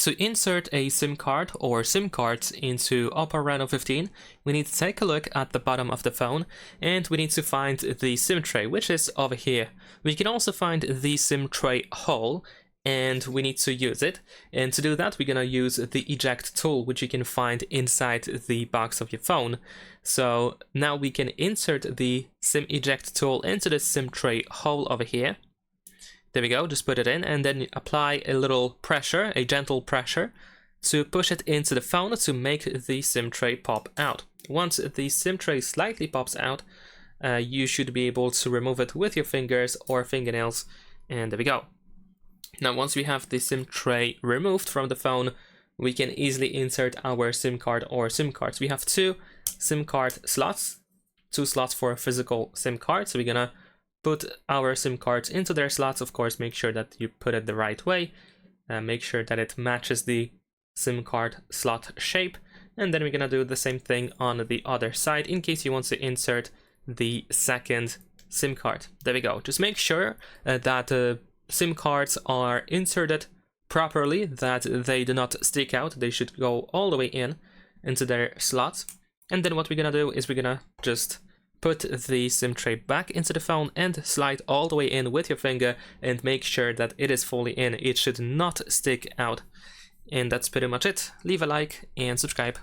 To insert a SIM card or SIM cards into OPPO Reno 15, we need to take a look at the bottom of the phone and we need to find the SIM tray, which is over here. We can also find the SIM tray hole and we need to use it. And to do that, we're gonna use the eject tool, which you can find inside the box of your phone. So now we can insert the SIM eject tool into the SIM tray hole over here. There we go, just put it in and then apply a little pressure, a gentle pressure, to push it into the phone to make the SIM tray pop out. Once the SIM tray slightly pops out, you should be able to remove it with your fingers or fingernails, and there we go. Now once we have the SIM tray removed from the phone, we can easily insert our SIM card or SIM cards. We have two SIM card slots, two slots for a physical SIM card, so we're gonna put our SIM cards into their slots. Of course, make sure that you put it the right way. Make sure that it matches the SIM card slot shape. And then we're gonna do the same thing on the other side in case you want to insert the second SIM card. There we go. Just make sure that SIM cards are inserted properly, that they do not stick out. They should go all the way in into their slots. And then what we're gonna do is we're gonna just put the SIM tray back into the phone and slide all the way in with your finger and make sure that it is fully in. It should not stick out. And that's pretty much it. Leave a like and subscribe.